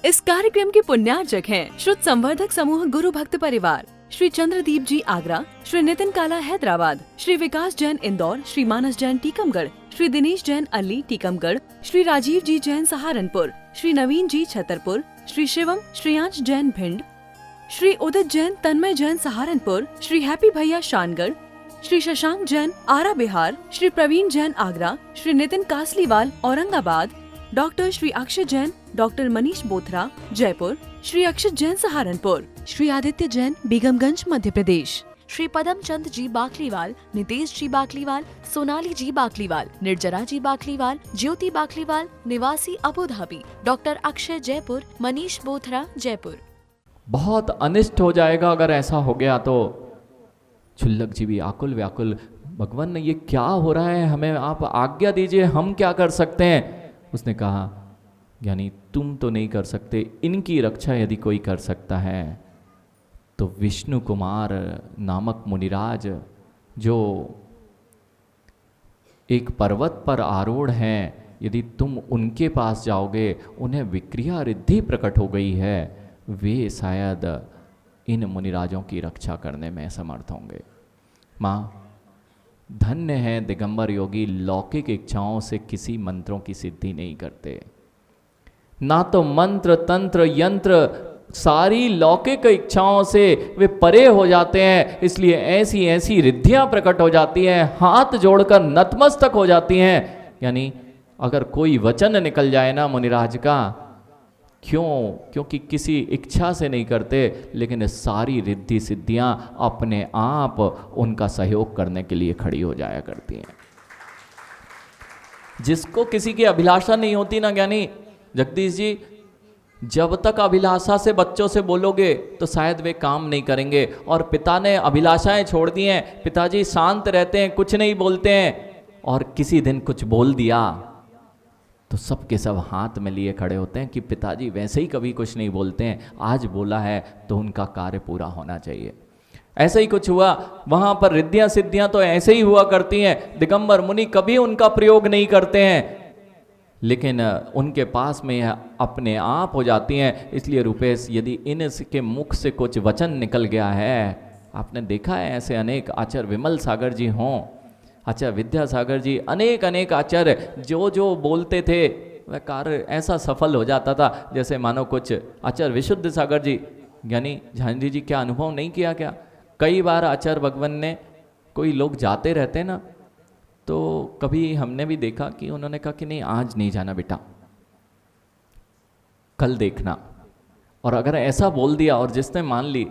इस कार्यक्रम के पुण्यार्चक हैं श्रुत संवर्धक समूह गुरु भक्त परिवार, श्री चंद्रदीप जी आगरा, श्री नितिन काला हैदराबाद, श्री विकास जैन इंदौर, श्री मानस जैन टीकमगढ़, श्री दिनेश जैन अली टीकमगढ़, श्री राजीव जी जैन सहारनपुर, श्री नवीन जी छतरपुर, श्री शिवम श्रेयांश जैन भिंड, श्री उदित जैन तन्मय जैन सहारनपुर, श्री हैप्पी भैया शानगढ़, श्री शशांक जैन आरा बिहार, श्री प्रवीण जैन आगरा, श्री नितिन कासलीवाल औरंगाबाद, डॉक्टर श्री अक्षय जैन, डॉक्टर मनीष बोथरा जयपुर, श्री अक्षत जैन सहारनपुर, श्री आदित्य जैन बेगमगंज मध्य प्रदेश, श्री पदम चंद जी बाकलीवाल, नितेश जी बाकलीवाल, सोनाली जी बाकलीवाल, निर्जरा जी बाकलीवाल, ज्योति बाकलीवाल निवासी Abu Dhabi, doctor Akshay Jaipur, Manish Bothra Jaipur. बहुत अनिष्ट हो जाएगा अगर ऐसा हो गया तो। छुल्लक जी भी आकुल व्याकुल, भगवान ये क्या हो रहा है, हमें आप आज्ञा दीजिए, हम क्या कर सकते हैं। उसने कहा यानी तुम तो नहीं कर सकते, इनकी रक्षा यदि कोई कर सकता है तो विष्णु कुमार नामक मुनिराज जो एक पर्वत पर आरूढ़ हैं, यदि तुम उनके पास जाओगे, उन्हें विक्रिया रिद्धि प्रकट हो गई है, वे शायद इन मुनिराजों की रक्षा करने में समर्थ होंगे। माँ, धन्य है दिगंबर योगी, लौकिक इच्छाओं से किसी मंत्रों की सिद्धि नहीं करते। ना तो मंत्र तंत्र यंत्र, सारी लौकिक इच्छाओं से वे परे हो जाते हैं, इसलिए ऐसी ऐसी रिद्धियां प्रकट हो जाती हैं, हाथ जोड़कर नतमस्तक हो जाती हैं। यानी अगर कोई वचन निकल जाए ना मुनिराज का, क्योंकि किसी इच्छा से नहीं करते, लेकिन सारी रिद्धि सिद्धियां अपने आप उनका सहयोग करने के लिए खड़ी हो जाया करती हैं। जिसको किसी की अभिलाषा नहीं होती ना ज्ञानी जगदीश जी, जब तक अभिलाषा से बच्चों से बोलोगे तो शायद वे काम नहीं करेंगे। और पिता ने अभिलाषाएं छोड़ दी हैं, पिताजी शांत रहते हैं, कुछ नहीं बोलते हैं, और किसी दिन कुछ बोल दिया तो सब के सब हाथ में लिए खड़े होते हैं कि पिताजी वैसे ही कभी कुछ नहीं बोलते हैं, आज बोला है तो उनका कार्य पूरा होना चाहिए। ऐसा ही कुछ हुआ वहां पर, रिद्धियां सिद्धियां तो ऐसे ही हुआ करती हैं। दिगंबर मुनि कभी उनका प्रयोग नहीं करते हैं, लेकिन उनके पास में यह अपने आप हो जाती हैं। इसलिए रुपेश, यदि इनके मुख से कुछ वचन निकल गया है, आपने देखा है ऐसे अनेक आचार्य, विमल सागर जी हों, आचार्य विद्यासागर जी, अनेक अनेक आचार्य जो जो बोलते थे वह कार्य ऐसा सफल हो जाता था जैसे मानो कुछ। आचार्य विशुद्ध सागर जी, यानी झांझी जी, क्या अनुभव नहीं किया क्या? कई बार आचार्य भगवान ने, कोई लोग जाते रहते ना, तो कभी हमने भी देखा कि उन्होंने कहा कि नहीं आज नहीं जाना बेटा, कल देखना। और अगर ऐसा बोल दिया और जिसने मान ली,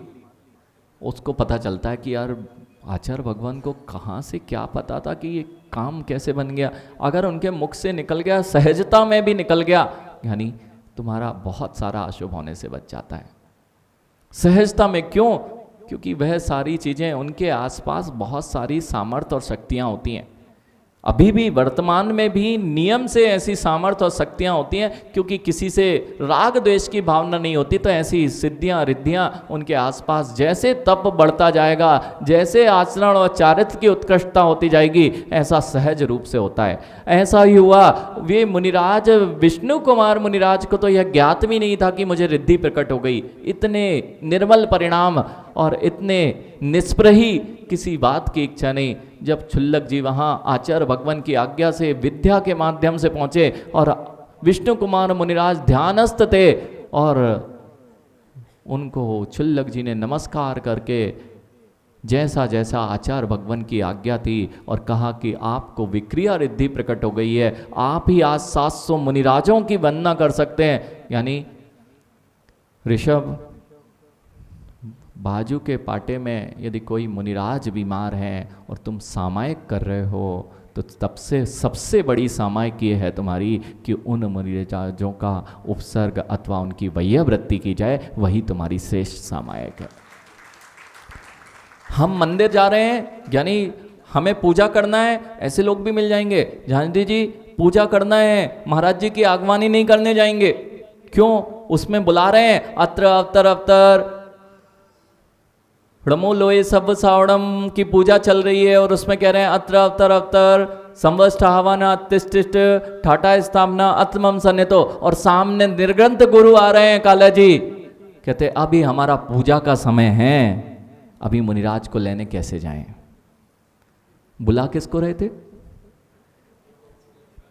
उसको पता चलता है कि यार आचार्य भगवान को कहाँ से क्या पता था कि ये काम कैसे बन गया। अगर उनके मुख से निकल गया, सहजता में भी निकल गया, यानी तुम्हारा बहुत सारा अशुभ होने से बच जाता है। सहजता में क्यों? क्योंकि वह सारी चीजें, उनके आसपास बहुत सारी सामर्थ्य और शक्तियां होती हैं। अभी भी वर्तमान में भी नियम से ऐसी सामर्थ्य और शक्तियां होती हैं, क्योंकि किसी से राग द्वेष की भावना नहीं होती, तो ऐसी सिद्धियां रिद्धियां उनके आसपास, जैसे तप बढ़ता जाएगा, जैसे आचरण और चारित्र की उत्कृष्टता होती जाएगी, ऐसा सहज रूप से होता है। ऐसा ही हुआ। वे मुनिराज, विष्णु कुमार मुनिराज को तो यह ज्ञात भी नहीं था कि मुझे रिद्धि प्रकट हो गई। इतने निर्मल परिणाम और इतने निष्प्रही, किसी बात की इच्छा नहीं। जब छुल्लक जी वहाँ आचार्य भगवान की आज्ञा से विद्या के माध्यम से पहुँचे और विष्णु कुमार मुनिराज ध्यानस्थ थे, और उनको छुल्लक जी ने नमस्कार करके जैसा जैसा आचार्य भगवान की आज्ञा थी, और कहा कि आपको विक्रिया रिद्धि प्रकट हो गई है, आप ही आज 700 मुनिराजों की वंदना कर सकते हैं। यानी ऋषभ, बाजू के पाटे में यदि कोई मुनिराज बीमार है और तुम सामायिक कर रहे हो, तो तब से सबसे बड़ी सामायिक ये है तुम्हारी कि उन मुनिराजों का उपसर्ग अथवा उनकी वैयावृत्ति की जाए, वही तुम्हारी श्रेष्ठ सामायिक है। हम मंदिर जा रहे हैं, यानी हमें पूजा करना है, ऐसे लोग भी मिल जाएंगे। झांझी जी, पूजा करना है, महाराज जी की आगवानी नहीं करने जाएंगे। क्यों? उसमें बुला रहे हैं, अत्र अवतर अवतर, ह्रमो लोए सब सावड़म की पूजा चल रही है और उसमें कह रहे हैं अत्र अवतर अवतर संवष्ट हवाना तिष्ठ ठाटा स्थापना अत्मम सन्नितो, और सामने निर्ग्रंथ गुरु आ रहे हैं काला जी, कहते अभी हमारा पूजा का समय है, अभी मुनिराज को लेने कैसे जाएं। बुला किसको रहे थे?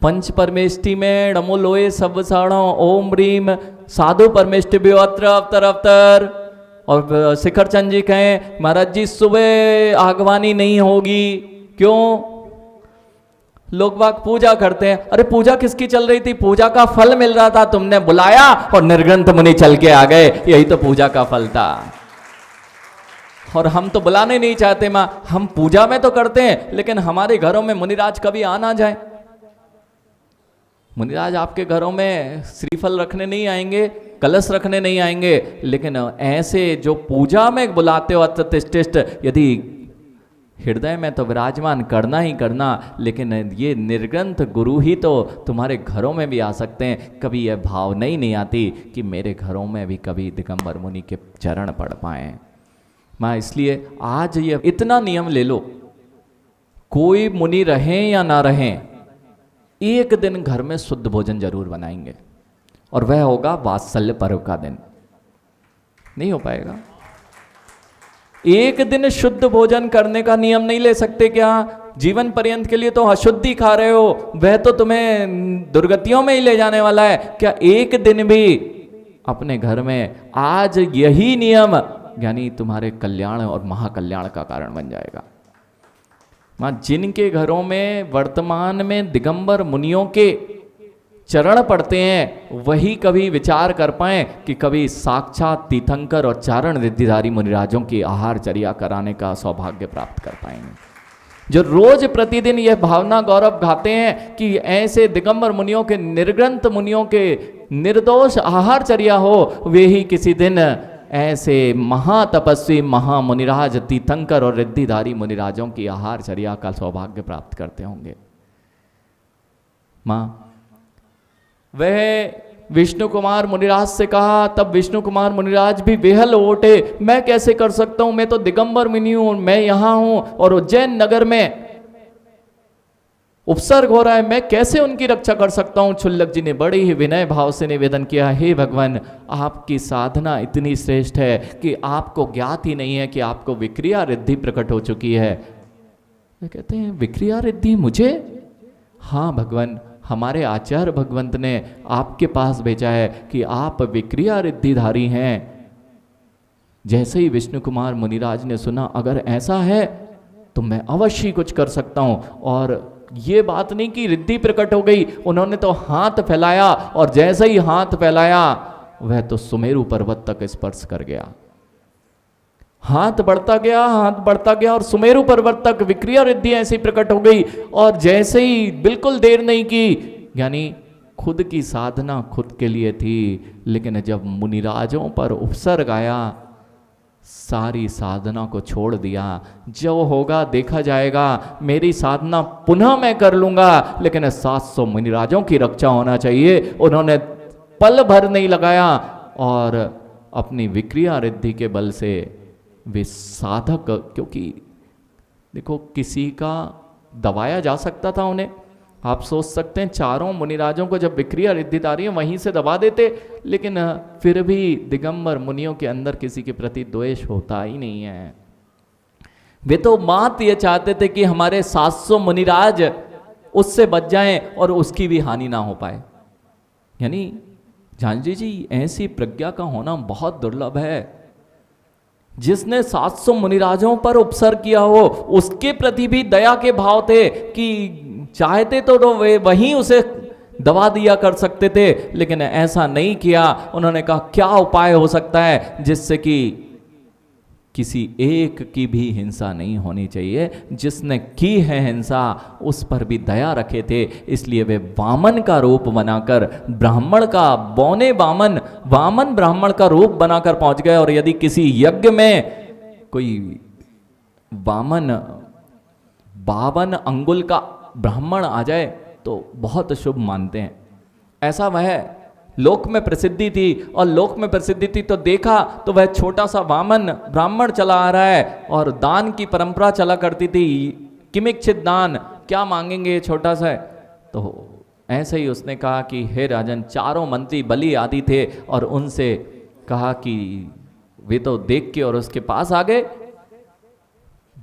पंच परमेष्टि में डमो लोए सब साणो ओम रीम साधु परमेष्टि अत्र अवतर अवतर। और शिखर चंद जी कहें महाराज जी सुबह आगवानी नहीं होगी, क्यों? लोग बाग पूजा करते हैं। अरे पूजा किसकी चल रही थी? पूजा का फल मिल रहा था, तुमने बुलाया और निर्ग्रंथ मुनि चल के आ गए, यही तो पूजा का फल था। और हम तो बुलाने नहीं चाहते माँ, हम पूजा में तो करते हैं, लेकिन हमारे घरों में मुनिराज कभी आ ना जाए। मुनिराज आपके घरों में श्रीफल रखने नहीं आएंगे, कलश रखने नहीं आएंगे, लेकिन ऐसे जो पूजा में बुलाते हो अत्यतिष्ठ, यदि हृदय में तो विराजमान करना ही करना, लेकिन ये निर्ग्रंथ गुरु ही तो तुम्हारे घरों में भी आ सकते हैं। कभी यह भावना ही नहीं आती कि मेरे घरों में भी कभी दिगंबर मुनि के चरण पड़ पाए। माँ इसलिए आज ये इतना नियम ले लो, कोई मुनि रहें या ना रहें, एक दिन घर में शुद्ध भोजन जरूर बनाएंगे, और वह होगा वात्सल्य पर्व का दिन। नहीं हो पाएगा? एक दिन शुद्ध भोजन करने का नियम नहीं ले सकते क्या? जीवन पर्यंत के लिए तो अशुद्धि खा रहे हो, वह तो तुम्हें दुर्गतियों में ही ले जाने वाला है। क्या एक दिन भी अपने घर में आज यही नियम यानी तुम्हारे कल्याण और महाकल्याण का कारण बन जाएगा। मां जिनके घरों में वर्तमान में दिगंबर मुनियों के चरण पड़ते हैं, वही कभी विचार कर पाए कि कभी साक्षात तीर्थंकर और चारण रिद्धिधारी मुनिराजों की आहारचर्या कराने का सौभाग्य प्राप्त कर पाएंगे, जो रोज प्रतिदिन यह भावना गौरव गाते हैं कि ऐसे दिगंबर मुनियों के, निर्ग्रंथ मुनियों के निर्दोष आहारचर्या हो, वे ही किसी दिन ऐसे महातपस्वी महामुनिराज तीर्थंकर और रिद्धिधारी मुनिराजों की आहारचर्या का सौभाग्य प्राप्त करते होंगे। मां वह विष्णु कुमार मुनिराज से कहा, तब विष्णु कुमार मुनिराज भी बेहल ओटे, मैं कैसे कर सकता हूं, मैं तो दिगंबर मुनि हूं, मैं यहां हूं और उज्जैन नगर में उपसर्ग हो रहा है, मैं कैसे उनकी रक्षा कर सकता हूं। क्षुल्लक जी ने बड़े ही विनय भाव से निवेदन किया, हे भगवान, आपकी साधना इतनी श्रेष्ठ है कि आपको ज्ञात ही नहीं है कि आपको विक्रिया रिद्धि प्रकट हो चुकी है। वे कहते हैं विक्रिया रिद्धि मुझे? हाँ भगवान, हमारे आचार्य भगवंत ने आपके पास भेजा है कि आप विक्रिया रिद्धिधारी हैं। जैसे ही विष्णु कुमार मुनिराज ने सुना, अगर ऐसा है तो मैं अवश्य कुछ कर सकता हूं। और ये बात नहीं कि रिद्धि प्रकट हो गई, उन्होंने तो हाथ फैलाया और जैसे ही हाथ फैलाया वह तो सुमेरु पर्वत तक स्पर्श कर गया। हाथ बढ़ता गया, हाथ बढ़ता गया और सुमेरु पर्वत तक विक्रिया रिद्धि ऐसी प्रकट हो गई। और जैसे ही बिल्कुल देर नहीं की, यानी खुद की साधना खुद के लिए थी, लेकिन जब मुनिराजों पर उपसर्ग आया, सारी साधना को छोड़ दिया। जो होगा देखा जाएगा, मेरी साधना पुनः मैं कर लूंगा, लेकिन 700 मुनिराजों की रक्षा होना चाहिए। उन्होंने पल भर नहीं लगाया और अपनी विक्रिया रिद्धि के बल से वे साधक, क्योंकि देखो किसी का दबाया जा सकता था उन्हें, आप सोच सकते हैं चारों मुनिराजों को जब विक्रिया रिद्धिधारी वहीं से दबा देते, लेकिन फिर भी दिगंबर मुनियों के अंदर किसी के प्रति द्वेष होता ही नहीं है। वे तो मात्र ये चाहते थे कि हमारे 700 मुनिराज उससे बच जाएं और उसकी भी हानि ना हो पाए। यानी जानजी जी, ऐसी प्रज्ञा का होना बहुत दुर्लभ है। जिसने 700 मुनिराजों पर उपसर्ग किया हो, उसके प्रति भी दया के भाव थे कि चाहते तो वे वहीं उसे दबा दिया कर सकते थे, लेकिन ऐसा नहीं किया। उन्होंने कहा क्या उपाय हो सकता है जिससे कि किसी एक की भी हिंसा नहीं होनी चाहिए। जिसने की है हिंसा उस पर भी दया रखे थे, इसलिए वे वामन का रूप बनाकर, ब्राह्मण का बौने वामन ब्राह्मण का रूप बनाकर पहुंच गए। और यदि किसी यज्ञ में कोई वामन 52 अंगुल का ब्राह्मण आ जाए तो बहुत शुभ मानते हैं। ऐसा वह लोक में प्रसिद्धि थी, और लोक में प्रसिद्धि थी तो देखा तो वह छोटा सा वामन ब्राह्मण चला आ रहा है, और दान की परंपरा चला करती थी, किमिच्छित दान, क्या मांगेंगे छोटा सा। तो ऐसे ही उसने कहा कि हे राजन, चारों मंत्री बलि आदि थे, और उनसे कहा कि वे तो देख के और उसके पास आ गए।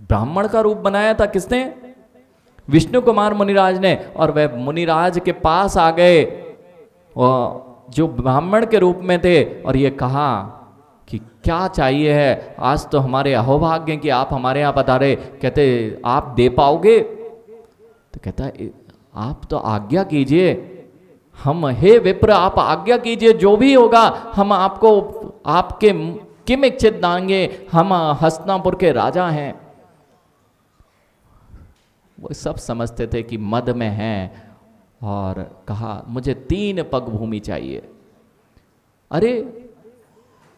ब्राह्मण का रूप बनाया था किसने? विष्णु कुमार मुनिराज ने, और वह मुनिराज के पास आ गए और जो ब्राह्मण के रूप में थे, और ये कहा कि क्या चाहिए है, आज तो हमारे अहोभाग्य कि आप हमारे यहाँ पधारे। कहते आप दे पाओगे? तो कहता है आप तो आज्ञा कीजिए, हम हे विप्र आप आज्ञा कीजिए, जो भी होगा हम आपको आपके किम इच्छित देंगे, हम हस्तिनापुर के राजा हैं। वो सब समझते थे कि मद में हैं, और कहा मुझे 3 पग भूमि चाहिए। अरे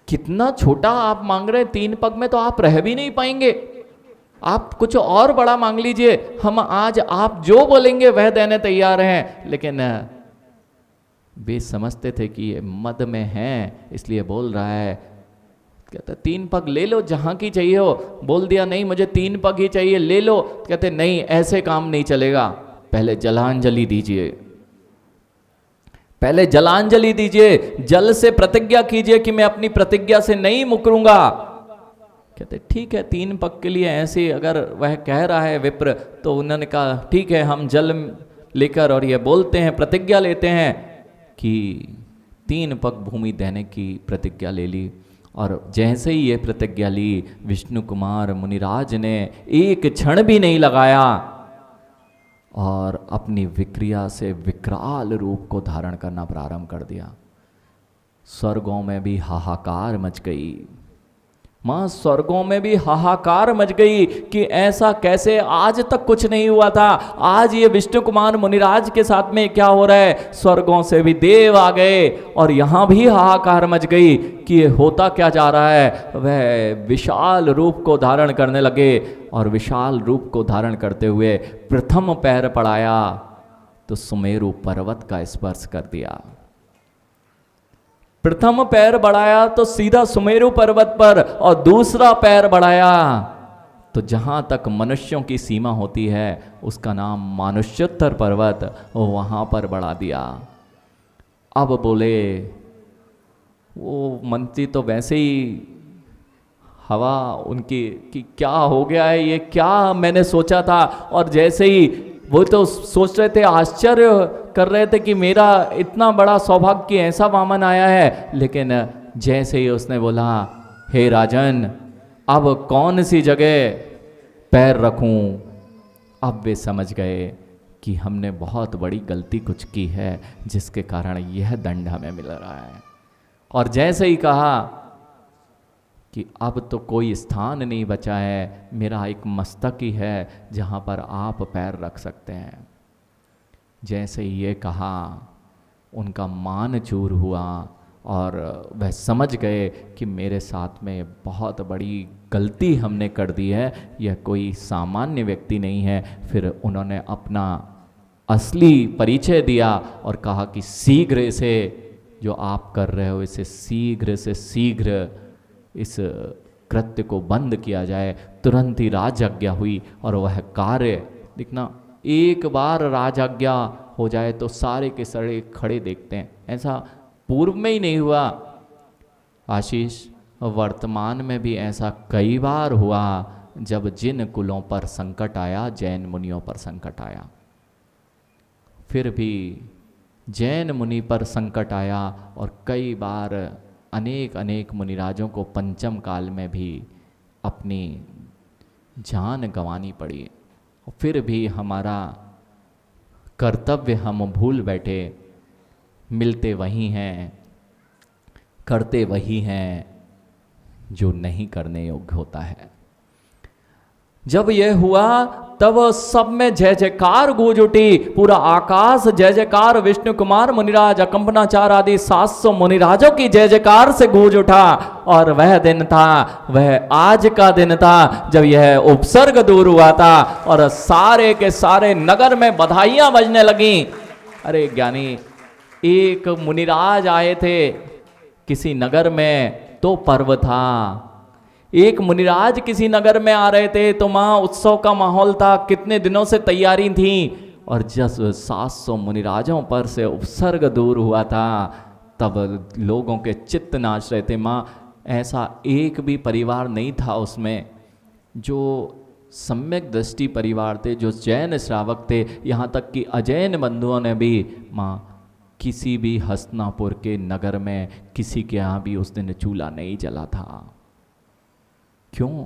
कितना छोटा आप मांग रहे हैं, 3 पग में तो आप रह भी नहीं पाएंगे, आप कुछ और बड़ा मांग लीजिए, हम आज आप जो बोलेंगे वह देने तैयार हैं। लेकिन वे समझते थे कि ये मद में हैं, इसलिए बोल रहा है। कहते 3 पग ले लो, जहां की चाहिए हो। बोल दिया नहीं मुझे 3 पग ही चाहिए, ले लो। कहते नहीं ऐसे काम नहीं चलेगा, पहले जलांजलि दीजिए, पहले जलांजलि दीजिए, जल से प्रतिज्ञा कीजिए कि मैं अपनी प्रतिज्ञा से नहीं मुकरूंगा। कहते ठीक है 3 पग के लिए ऐसे अगर वह कह रहा है विप्र, तो उन्होंने कहा ठीक है, हम जल लेकर और ये बोलते हैं, प्रतिज्ञा लेते हैं कि 3 पग भूमि देने की प्रतिज्ञा ले ली। और जैसे ही ये प्रतिज्ञा ली, विष्णु कुमार मुनिराज ने एक क्षण भी नहीं लगाया और अपनी विक्रिया से विकराल रूप को धारण करना प्रारंभ कर दिया। स्वर्गों में भी हाहाकार मच गई, मां स्वर्गों में भी हाहाकार मच गई कि ऐसा कैसे, आज तक कुछ नहीं हुआ था, आज ये विष्णु कुमार मुनिराज के साथ में क्या हो रहा है। स्वर्गों से भी देव आ गए और यहाँ भी हाहाकार मच गई कि ये होता क्या जा रहा है। वह विशाल रूप को धारण करने लगे, और विशाल रूप को धारण करते हुए प्रथम पैर पड़ाया तो सुमेरु पर्वत का स्पर्श कर दिया। प्रथम पैर बढ़ाया तो सीधा सुमेरु पर्वत पर, और दूसरा पैर बढ़ाया तो जहां तक मनुष्यों की सीमा होती है उसका नाम मानुष्योत्तर पर्वत, वहां पर बढ़ा दिया। अब बोले वो मंत्री तो वैसे ही हवा उनकी कि क्या हो गया है, ये क्या मैंने सोचा था। और जैसे ही वो तो सोच रहे थे, आश्चर्य कर रहे थे कि मेरा इतना बड़ा सौभाग्य कि ऐसा वामन आया है। लेकिन जैसे ही उसने बोला हे राजन अब कौन सी जगह पैर रखूं, अब वे समझ गए कि हमने बहुत बड़ी गलती कुछ की है जिसके कारण यह दंड हमें मिल रहा है। और जैसे ही कहा कि अब तो कोई स्थान नहीं बचा है, मेरा एक मस्तक ही है जहाँ पर आप पैर रख सकते हैं। जैसे ही ये कहा उनका मान चूर हुआ और वह समझ गए कि मेरे साथ में बहुत बड़ी गलती हमने कर दी है, यह कोई सामान्य व्यक्ति नहीं है। फिर उन्होंने अपना असली परिचय दिया और कहा कि शीघ्र इसे जो आप कर रहे हो इसे शीघ्र से शीघ्र इस कृत्य को बंद किया जाए। तुरंत ही राजआज्ञा हुई और वह कार्य दिखना, एक बार राजआज्ञा हो जाए तो सारे के सारे खड़े देखते हैं, ऐसा पूर्व में ही नहीं हुआ आशीष, वर्तमान में भी ऐसा कई बार हुआ जब जिन कुलों पर संकट आया, जैन मुनियों पर संकट आया। फिर भी जैन मुनि पर संकट आया और कई बार अनेक अनेक मुनिराजों को पंचम काल में भी अपनी जान गंवानी पड़ी। फिर भी हमारा कर्तव्य हम भूल बैठे, मिलते वही हैं, करते वही हैं जो नहीं करने योग्य होता है। जब यह हुआ तब सब में जय जयकार गूंज उठी, पूरा आकाश जय जयकार, विष्णु कुमार मुनिराज, अकंपनाचार आदि 700 मुनिराजों की जय जयकार से गूंज उठा। और वह दिन था, वह आज का दिन था जब यह उपसर्ग दूर हुआ था और सारे के सारे नगर में बधाइयां बजने लगी। अरे ज्ञानी, एक मुनिराज आए थे किसी नगर में, तो पर्व था। एक मुनिराज किसी नगर में आ रहे थे तो वहां उत्सव का माहौल था, कितने दिनों से तैयारी थी। और जब 700 मुनिराजों पर से उपसर्ग दूर हुआ था तब लोगों के चित्त नाच रहे थे। माँ ऐसा एक भी परिवार नहीं था उसमें जो सम्यक दृष्टि परिवार थे, जो जैन श्रावक थे, यहाँ तक कि अजैन बंधुओं ने भी माँ किसी भी हस्तिनापुर के नगर में किसी के यहाँ भी उस दिन चूल्हा नहीं जला था। क्यों?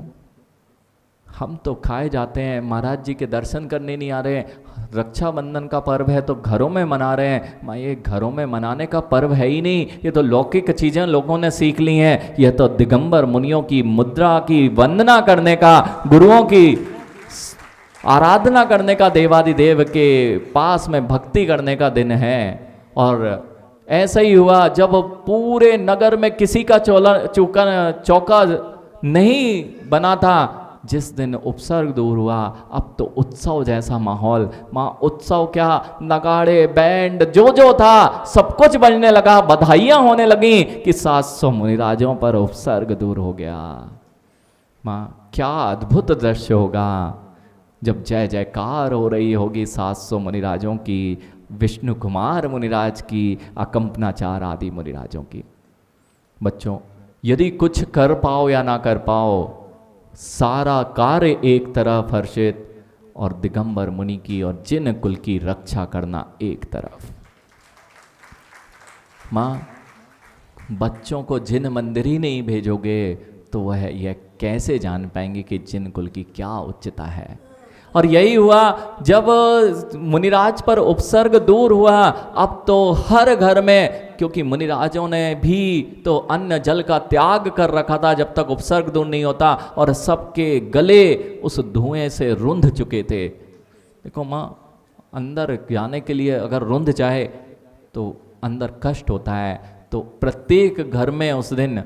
हम तो खाए जाते हैं, महाराज जी के दर्शन करने नहीं आ रहे हैं। रक्षाबंधन का पर्व है तो घरों में मना रहे हैं। माँ ये घरों में मनाने का पर्व है ही नहीं, ये तो लौकिक चीज़ें लोगों ने सीख ली हैं। यह तो दिगंबर मुनियों की मुद्रा की वंदना करने का, गुरुओं की आराधना करने का, देवादिदेव के पास में भक्ति करने का दिन है। और ऐसा ही हुआ जब पूरे नगर में किसी का चौका नहीं बना था, जिस दिन उपसर्ग दूर हुआ अब तो उत्सव जैसा माहौल। माँ उत्सव क्या, नगाड़े बैंड जो था सब कुछ बजने लगा, बधाइयाँ होने लगी कि 700 मुनिराजों पर उपसर्ग दूर हो गया। माँ क्या अद्भुत दृश्य होगा जब जय जयकार हो रही होगी 700 मुनिराजों की, विष्णु कुमार मुनिराज की, अकंपनाचार आदि मुनिराजों की। बच्चों यदि कुछ कर पाओ या ना कर पाओ, सारा कार्य एक तरफ हर्षित और दिगंबर मुनि की और जिन कुल की रक्षा करना एक तरफ। माँ बच्चों को जिन मंदिर ही नहीं भेजोगे तो वह यह कैसे जान पाएंगे कि जिन कुल की क्या उच्चता है। और यही हुआ जब मुनिराज पर उपसर्ग दूर हुआ, अब तो हर घर में, क्योंकि मुनिराजों ने भी तो अन्न जल का त्याग कर रखा था जब तक उपसर्ग दूर नहीं होता, और सबके गले उस धुएं से रुंध चुके थे। देखो माँ, अंदर जाने के लिए अगर रुंध जाए तो अंदर कष्ट होता है। तो प्रत्येक घर में उस दिन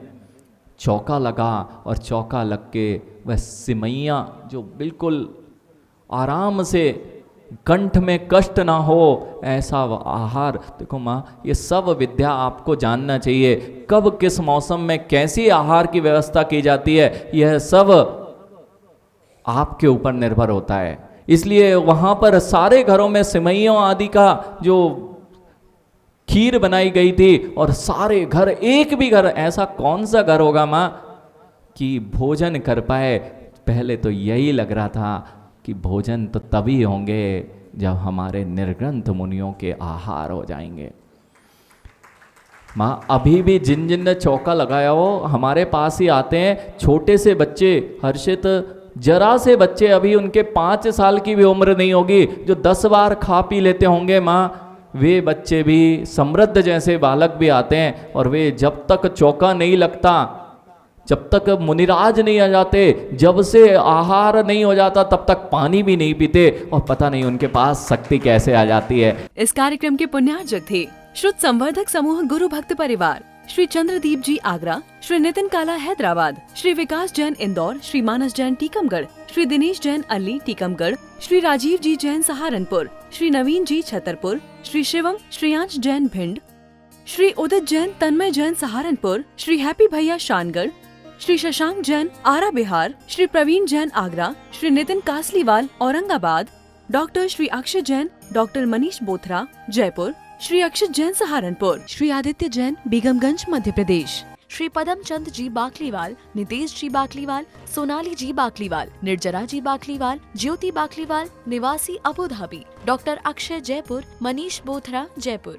चौका लगा, और चौका लग के वह सिमैया जो बिल्कुल आराम से कंठ में कष्ट ना हो ऐसा आहार। देखो माँ, ये सब विद्या आपको जानना चाहिए, कब किस मौसम में कैसी आहार की व्यवस्था की जाती है, यह सब आपके ऊपर निर्भर होता है। इसलिए वहाँ पर सारे घरों में सिमैयों आदि का जो खीर बनाई गई थी, और सारे घर, एक भी घर, ऐसा कौन सा घर होगा माँ कि भोजन कर पाए। पहले तो यही लग रहा था कि भोजन तो तभी होंगे जब हमारे निर्ग्रंथ मुनियों के आहार हो जाएंगे। माँ अभी भी जिन जिन ने चौका लगाया हो हमारे पास ही आते हैं छोटे से बच्चे, हर्षित जरा से बच्चे, अभी उनके 5 साल की भी उम्र नहीं होगी, जो 10 बार खा पी लेते होंगे माँ, वे बच्चे भी समृद्ध जैसे बालक भी आते हैं। और वे जब तक चौका नहीं लगता, जब तक मुनिराज नहीं आ जाते, जब से आहार नहीं हो जाता, तब तक पानी भी नहीं पीते, और पता नहीं उनके पास शक्ति कैसे आ जाती है। इस कार्यक्रम के पुण्यार्जक थे श्रुत संवर्धक समूह गुरु भक्त परिवार, श्री चंद्रदीप जी आगरा, श्री नितिन काला हैदराबाद, श्री विकास जैन इंदौर, श्री मानस जैन टीकमगढ़, श्री दिनेश जैन अल्ली टीकमगढ़, श्री राजीव जी जैन सहारनपुर, श्री नवीन जी छतरपुर, श्री शिवम श्रीयांश जैन भिंड, श्री उदित जैन तन्मय जैन सहारनपुर, श्री हैप्पी भैया शानगढ़, श्री शशांक जैन आरा बिहार, श्री प्रवीण जैन आगरा, श्री नितिन कासलीवाल औरंगाबाद, डॉक्टर श्री अक्षय जैन, डॉक्टर मनीष बोथरा जयपुर, श्री अक्षत जैन सहारनपुर, श्री आदित्य जैन बेगमगंज मध्य प्रदेश, श्री पदम चंद जी बाकलीवाल, नितेश जी बाकलीवाल, सोनाली जी बाकलीवाल, निर्जरा जी बाकलीवाल, ज्योति बाकलीवाल निवासी Abu Dhabi, doctor Akshay Jaipur, Manish Bothra Jaipur.